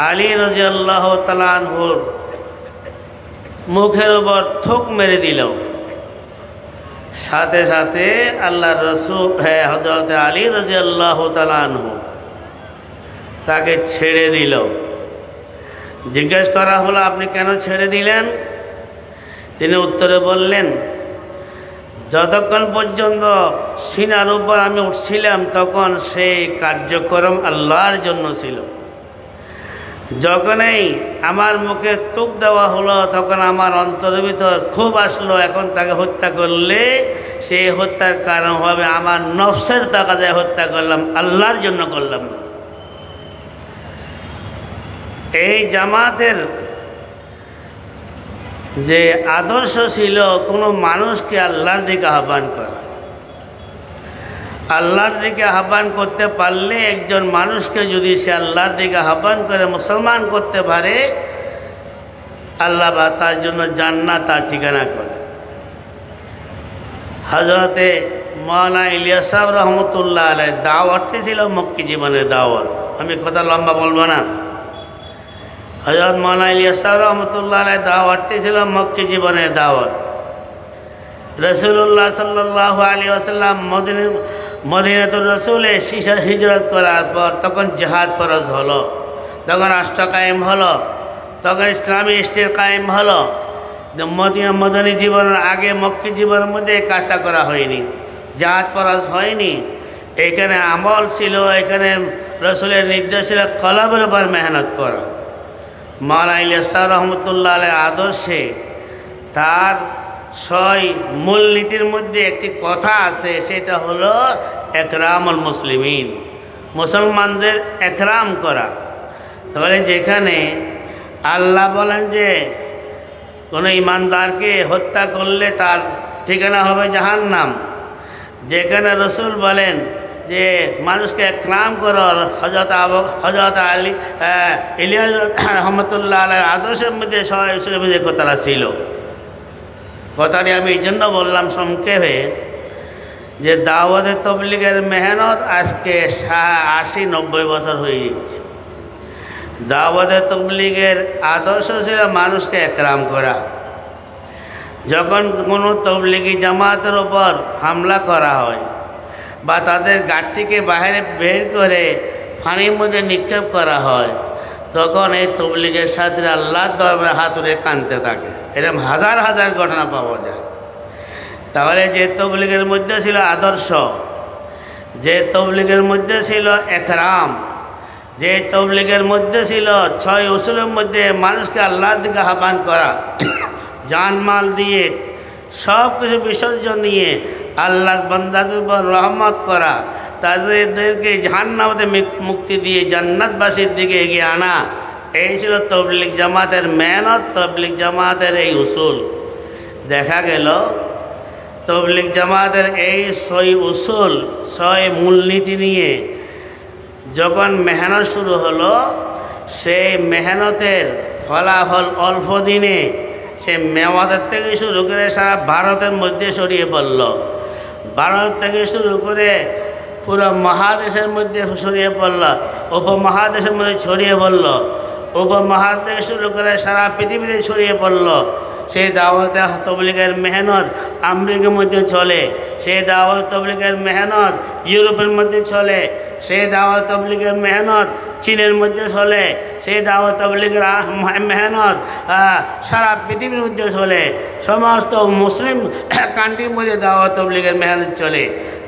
আলী রাদিয়াল্লাহু তাআলা আনহুর মুখের উপর থুক মেরে দিল। সাথে সাথে আল্লাহর রাসূল হযরত আলী রাদিয়াল্লাহু তাআলা আনহু তাকে ছেড়ে দিল। জিজ্ঞেস করা হলো, আপনি কেন ছেড়ে দিলেন? তিনি উত্তরে বললেন, যতক্ষণ পর্যন্ত সিনার উপর আমি উঠছিলাম তখন সেই কার্যক্রম আল্লাহর জন্য ছিল। যখনই আমার মুখে তুক দেওয়া হলো তখন আমার অন্তরের ভিতর খুব আসলো, এখন তাকে হত্যা করলে সেই হত্যার কারণ হবে আমার নফসের তাকাজায় হত্যা করলাম, আল্লাহর জন্য করলাম না। এই জামাতের যে আদর্শ ছিল কোনো মানুষকে আল্লাহর দিকে আহ্বান করা। আল্লাহর দিকে আহ্বান করতে পারলে একজন মানুষকে যদি সে আল্লাহর দিকে আহ্বান করে মুসলমান করতে পারে, আল্লাহ বা তার জন্য জান্নাত তার ঠিকানা করে। হযরতে মাওলানা ইলিয়াস সাহেব রহমতুল্লাহ আলাইহির দাওয়াতটি ছিল মক্কি জীবনের দাওয়াত। আমি কথা লম্বা বলবো না। হযরত মাওলানা ইলিয়াস সাহেব রহমতুল্লাহ আলাইহির দাওয়াতটি ছিল মক্কি জীবনের দাওয়াত। রাসূলুল্লাহ সাল্লাল্লাহু আলাইহি ওয়াসাল্লাম মদিনাতুর রাসূলে হিজরত করার পর তখন জিহাদ ফরজ হলো, তখন রাষ্ট্র কায়েম হলো, তখন ইসলামী স্টেট কায়েম হলো। মদনী জীবনের আগে মক্কি জীবনের মধ্যে এই কাজটা করা হয়নি, জিহাদ ফরজ হয়নি। এখানে আমল ছিল, এখানে রাসূলের নির্দেশ ছিল কলবের উপর মেহনত করা। মাওলানা ইলিয়াস সাহেব রহমতুল্লাহ আলাইহির আদর্শে তার 6 মূলনীতির মধ্যে একটি কথা আছে, সেটা হলো একরামুল মুসলিমিন, মুসলমানদের একরাম করা। তাহলে যেখানে আল্লাহ বলেন যে কোনো ইমানদারকে হত্যা করলে তার ঠিকানা হবে জাহান্নাম, যেখানে রাসূল বলেন যে মানুষকে একরাম করো, হযরত আলী ইলিয়াস রহমতুল্লাহ আলাইহির আদর্শের মধ্যে সবাই মধ্যে কথাটা ছিল। কথাটি আমি এই জন্য বললাম সংক্ষেপে যে দাওয়াতে তবলিগের মেহনত আজকে 80-90 বছর হয়ে যাচ্ছে। দাওয়াতে তবলিগের আদর্শ ছিল মানুষকে একরাম করা। যখন কোনো তবলিগি জামাতের ওপর হামলা করা হয় বা তাদের গাড়িটিকে বাইরে বের করে পানির মধ্যে নিক্ষেপ করা হয়, তখন এই তবলিগের সাথে আল্লাহর দরবারে হাত উঠে কাঁদতে থাকে। এরকম হাজার হাজার ঘটনা পাওয়া যায়। তাহলে যে তবলিগের মধ্যে ছিল আদর্শ, যে তবলিগের মধ্যে ছিল একরাম, যে তবলিগের মধ্যে ছিল 6 উসুলের মধ্যে মানুষকে আল্লাহর দিকে আহ্বান করা, জানমাল দিয়ে সব কিছু বিসর্জন নিয়ে আল্লাহর বান্দাদের উপর রহমত করা, তাদেরকে জাহান্নাম হতে মুক্তি দিয়ে জান্নাতবাসীর দিকে এগিয়ে আনা, এই ছিল তবলিগ জামাতের মেহনত, তবলিগ জামাতের এই উসুল। দেখা গেল তবলিগ জামাতের এই 6 উসুল, 6 মূলনীতি নিয়ে যখন মেহনত শুরু হলো, সেই মেহনতের ফলাফল অল্প দিনে সে মেওয়াদের থেকে শুরু করে সারা ভারতের মধ্যে ছড়িয়ে পড়ল। ভারত থেকে শুরু করে পুরো মহাদেশের মধ্যে ছড়িয়ে পড়ল, উপমহাদেশের মধ্যে ছড়িয়ে পড়ল, উপমহাদেশ শুরু করে সারা পৃথিবীতে ছড়িয়ে পড়ল। সেই দাওয়াতে তবলিগের মেহনত আমেরিকার মধ্যে চলে, সেই দাওয়াত তবলিগের মেহনত ইউরোপের মধ্যে চলে, সেই দাওয়াত তবলিগের মেহনত চীনের মধ্যে চলে, সেই দাওয়াত তবলিগের মেহনত সারা পৃথিবীর মধ্যে চলে। সমস্ত মুসলিম কান্ট্রির মধ্যে দাওয়াত তবলিগের মেহনত চলে।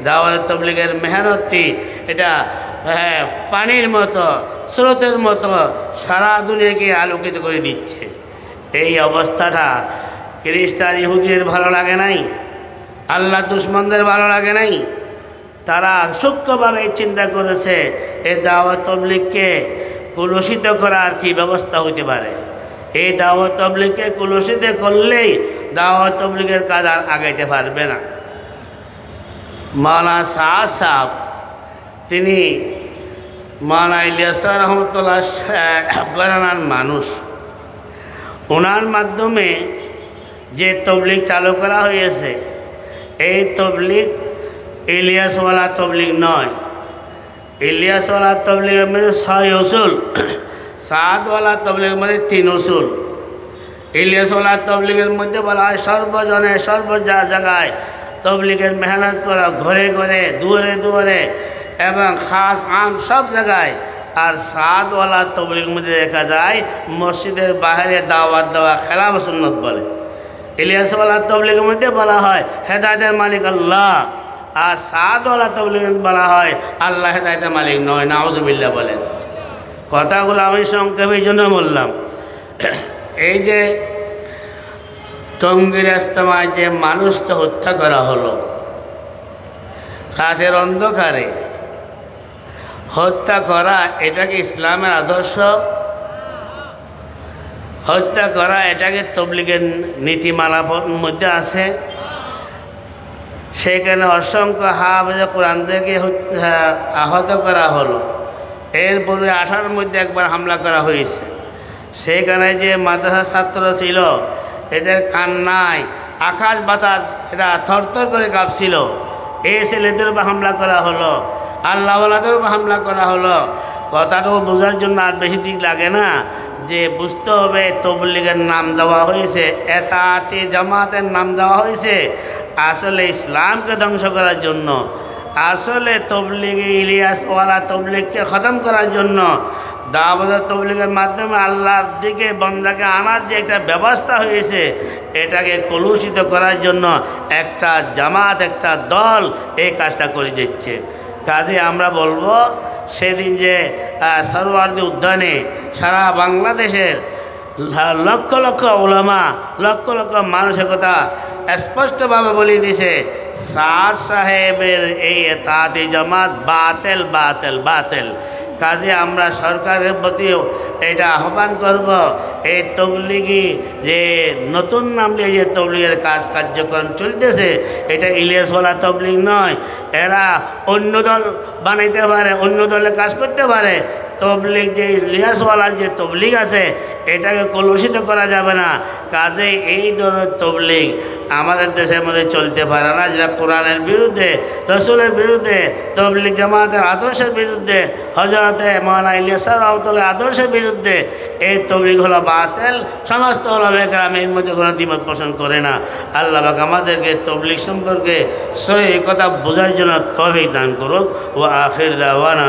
দাওয়াত তবলিগের মেহনতটি এটা পানির মতো, স্রোতের মতো সারা দুনিয়াকে আলোকিত করে দিচ্ছে। এই অবস্থাটা খ্রিস্টান ইহুদিদের ভালো লাগে নাই, আল্লাহ দুশমনদের ভালো লাগে নাই। তারা সূক্ষ্মভাবে চিন্তা করেছে এই দাওয়াত তবলিগকে কলুষিত করার কি ব্যবস্থা হইতে পারে। এই দাওয়াত তবলিগকে কলুষিত করলেই দাওয়াত তবলিগের কাজ আর আগাইতে পারবে না। মাওলানা সাদ সাহেব তিনি মাওলানা ইলিয়াস রহমতুল্লাহ ঘরানার মানুষ। ওনার মাধ্যমে যে তবলিগ চালু করা হয়েছে, এই তবলিগ ইলিয়াসওয়ালা তবলিগ নয়। ইলিয়াসওয়ালা তবলিগের মধ্যে 6 উসুল, সাদওয়ালা তবলিগের মধ্যে 3 উসুল। ইলিয়াসওয়ালা তবলিগের মধ্যে বলা হয় সর্বজনে জায়গায় তবলিগের মেহনত করা, ঘরে ঘরে, দুয়ারে দুয়ারে এবং খাস আম সব জায়গায়। আর সাদওয়ালা তবলিগের মধ্যে দেখা যায় মসজিদের বাইরে দাওয়াত দেওয়া, খেলাফ সুন্নত বলে। ইলিয়াসওয়ালা তবলিগের মধ্যে বলা হয় হেদায়েতের মালিক আল্লাহ, আর সাদওয়ালা তবলিগের বলা হয় আল্লাহ হেদায়েতের মালিক নয়। নাউযুবিল্লাহ বলেন। কথাগুলো আমি সংক্ষেপে এই জন্য বললাম, এই যে টঙ্গীর ইজতেমায় যে মানুষকে হত্যা করা হলো রাতের অন্ধকারে, হত্যা করা এটা কি ইসলামের আদর্শ? হত্যা করা এটাকে তবলিগের নীতিমালার মধ্যে আছে? সেখানে অসংখ্য হাফেজে কোরআনদেরকে আহত করা হলো। এরপরে 18-র মধ্যে একবার হামলা করা হয়েছে। সেখানে যে মাদ্রাসার ছাত্র ছিল এদের কান্নায় আকাশ বাতাস এরা থরথর করে কাঁপছিল। এই ছেলেদের উপর হামলা করা হলো, আল্লাহওয়ালাদের উপর হামলা করা হলো। কথাটাও বোঝার জন্য আর বেশি দিক লাগে না, যে বুঝতে হবে তবলিগের নাম দেওয়া হয়েছে, এতাতে জামাতের নাম দেওয়া হয়েছে আসলে ইসলামকে ধ্বংস করার জন্য, আসলে তবলিগে ইলিয়াসওয়ালা তবলিগকে খতম করার জন্য। দাওয়াত তবলিগের মাধ্যমে আল্লাহর দিকে বান্দাকে আনার যে একটা ব্যবস্থা হয়েছে এটাকে কলুষিত করার জন্য একটা জামাত, একটা দল এই কাজটা করে দিচ্ছে। কাজে আমরা বলবো সেদিন যে সরওয়ার্দী উদ্যানে সারা বাংলাদেশের লক্ষ লক্ষ উলামা, লক্ষ লক্ষ মানুষের কথা স্পষ্টভাবে বলে দিছে স্যার সাহেবের এই এতাতি জামাত বাতিল বাতিল বাতিল। কাজে আমরা সরকারের প্রতি এটা আহ্বান করব, এই তবলিগি যে নতুন নাম নিয়ে যে তবলিগের কার্যক্রম চলতেছে এটা ইলিয়াসওয়ালা তবলিগ নয়। এরা অন্য দল বানাইতে পারে, অন্য দলে কাজ করতে পারে। তবলিগ যে ইলিয়াসওয়ালা যে তবলিগ আছে এটাকে কলুষিত করা যাবে না। কাজে এই ধরনের তবলিগ আমাদের দেশের মধ্যে চলতে পারে না, যেটা কোরআনের বিরুদ্ধে, রসুলের বিরুদ্ধে, তবলিগ জামাতের আদর্শের বিরুদ্ধে, হযরতে মাওলানা ইলিয়াস রাহমাতুল্লাহ আদর্শের বিরুদ্ধে। এই তবলিগ হলো বাতিল। সমস্ত ওলামা কেরাম এর মধ্যে কোনো দ্বিমত পোষণ করে না। আল্লাহ পাক আমাদেরকে তবলিগ সম্পর্কে সহি কথা বোঝার জন্য তৌফিক দান করুক। ওয়া আখির দাওয়ানা।